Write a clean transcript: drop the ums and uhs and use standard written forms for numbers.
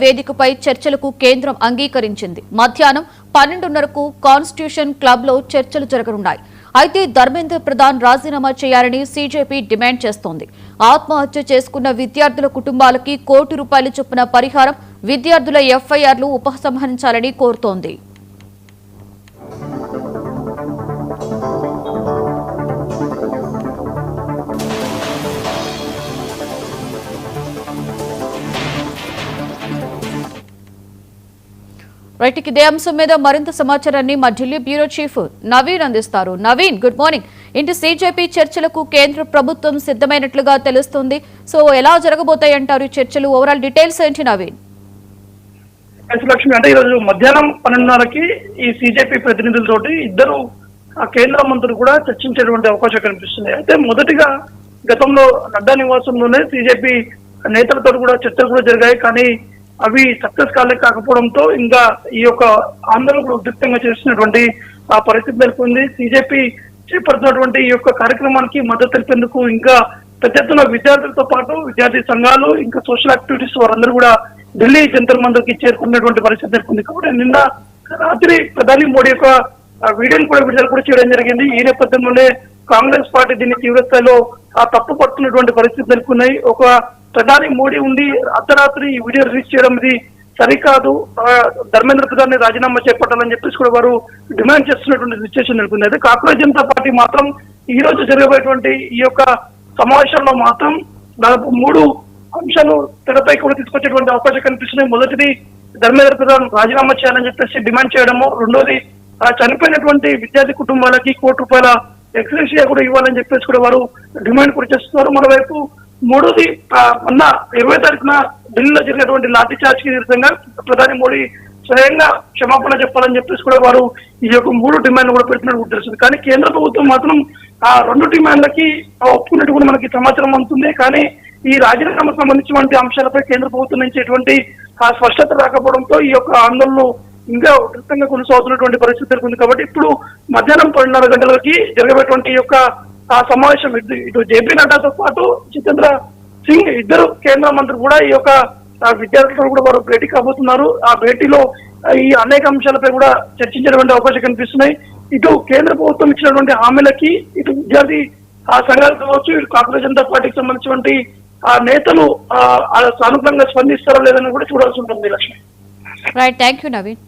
వేదికపై చర్చలకు కేంద్రం అంగీకరించింది. మధ్యాహ్నం 12:30కు కాన్స్టిట్యూషన్ క్లబ్ లో చర్చలు జరగనున్నాయి. అయితే ధర్మేంద్ర ప్రధాన్ రాజీనామా చేయాలని సీజేపీ డిమాండ్ చేస్తోంది. ఆత్మహత్య చేసుకున్న విద్యార్థుల కుటుంబాలకి ₹1 కోటి చొప్పున పరిహారం, విద్యార్థుల ఎఫ్ఐఆర్లు ఉపసంహరించాలని కోరుతోంది. రైట్, ఇదే అంశం మీద మరింత సమాచారాన్ని మా ఢిల్లీ బ్యూరో చీఫ్ నవీన్ అందిస్తారు. Naveen, good morning. ఇంటి సీజేపీ చర్చలకు కేంద్ర ప్రభుత్వం సిద్ధమైనట్లుగా తెలుస్తుంది. సో ఎలా జరగబోతాయంటారు చర్చలు? ఓవరాల్ డీటెయిల్స్ ఏంటి నవీన్? లక్ష్మి, అంటే ఈరోజు మధ్యాహ్నం 12:30కి ఈ సీజేపీ ప్రతినిధులతోటి ఇద్దరు కేంద్ర మంత్రులు కూడా చర్చించేటువంటి అవకాశం కనిపిస్తుంది. అయితే మొదటిగా గతంలో నడ్డా నివాసంలోనే సీజేపీ నేతలతో కూడా చర్చలు కూడా జరిగాయి. కానీ అవి సక్సెస్ కాకపోవడంతో ఇంకా ఈ యొక్క ఆందోళన కూడా ఉద్రిక్తంగా చేస్తున్నటువంటి ఆ పరిస్థితి నెలకొంది. సీజేపీ చేపడుతున్నటువంటి ఈ యొక్క కార్యక్రమానికి మద్దతు తెలిపేందుకు ఇంకా పెద్ద ఎత్తున విద్యార్థులతో పాటు విద్యార్థి సంఘాలు, ఇంకా సోషల్ యాక్టివిటీస్ వారందరూ కూడా ఢిల్లీ జంతర్ మంతర్కి చేరుకున్నటువంటి పరిస్థితి నెలకొంది. కాబట్టి నిన్న రాత్రి ప్రధాని మోడీ యొక్క వీడియోని కూడా విడుదల కూడా చేయడం జరిగింది. ఈ నేపథ్యంలోనే కాంగ్రెస్ పార్టీ దీన్ని తీవ్రస్థాయిలో తప్పు పడుతున్నటువంటి పరిస్థితి నెలకొన్నాయి. ఒక ప్రధాని మోడీ ఉండి అర్ధరాత్రి ఈ వీడియో రిలీజ్ చేయడం ఇది సరికాదు, ధర్మేంద్ర ప్రధాన్ రాజీనామా చేపట్టాలని చెప్పేసి కూడా వారు డిమాండ్ చేస్తున్నటువంటి సిచ్యువేషన్ నెలకొంది. అయితే కాంగ్రెస్ జనతా పార్టీ మాత్రం ఈ రోజు జరగబోయేటువంటి ఈ యొక్క సమావేశంలో మాత్రం దాదాపు 3 అంశాలు తెరపై కూడా తీసుకొచ్చేటువంటి అవకాశం కనిపిస్తున్నాయి. మొదటిది, ధర్మేంద్ర ప్రధాన్ రాజీనామా చేయాలని చెప్పేసి డిమాండ్ చేయడము. రెండోది, చనిపోయినటువంటి విద్యార్థి కుటుంబాలకి ₹1 కోటి ఎక్స్గ్రేషియా కూడా ఇవ్వాలని చెప్పేసి కూడా వారు డిమాండ్ కూడా చేస్తున్నారు. మరోవైపు మూడోది, మొన్న 20వ తారీఖున ఢిల్లీలో జరిగినటువంటి లాఠీ చార్జ్ కి నిరసనగా ప్రధాని మోడీ స్వయంగా క్షమాపణ చెప్పాలని చెప్పేసి కూడా వారు ఈ యొక్క 3 డిమాండ్లు కూడా పెట్టినట్టు తెలుస్తుంది. కానీ కేంద్ర ప్రభుత్వం మాత్రం ఆ 2 డిమాండ్లకి ఒప్పుకున్నట్టు కూడా మనకి సమాచారం అందుతుంది. కానీ ఈ రాజీనామాకు సంబంధించినటువంటి అంశాలపై కేంద్ర ప్రభుత్వం నుంచి ఎటువంటి స్పష్టత రాకపోవడంతో ఈ యొక్క ఆందోళనలు ఇంకా ఉధృతంగా కొనసాగుతున్నటువంటి పరిస్థితి ఉంది. కాబట్టి ఇప్పుడు మధ్యాహ్నం 12:30 గంటలకి జరగబోయేటువంటి ఈ యొక్క సమావేశం ఇటు జేపీ నడ్డాతో పాటు జితేంద్ర సింగ్ ఇద్దరు కేంద్ర మంత్రులు కూడా ఈ యొక్క విద్యార్థులతో కూడా వారు భేటీ కాబోతున్నారు. ఆ భేటీలో ఈ అనేక అంశాలపై కూడా చర్చించేటువంటి అవకాశం కనిపిస్తున్నాయి. ఇటు కేంద్ర ప్రభుత్వం ఇచ్చినటువంటి హామీలకి ఇటు విద్యార్థి సంఘాలు కావచ్చు, ఇటు కాంగ్రెస్ జనతా పార్టీకి సంబంధించినటువంటి నేతలు సానుకూలంగా స్పందిస్తారో లేదని కూడా చూడాల్సి ఉంటుంది. Lakshmi. Right, thank you Naveen.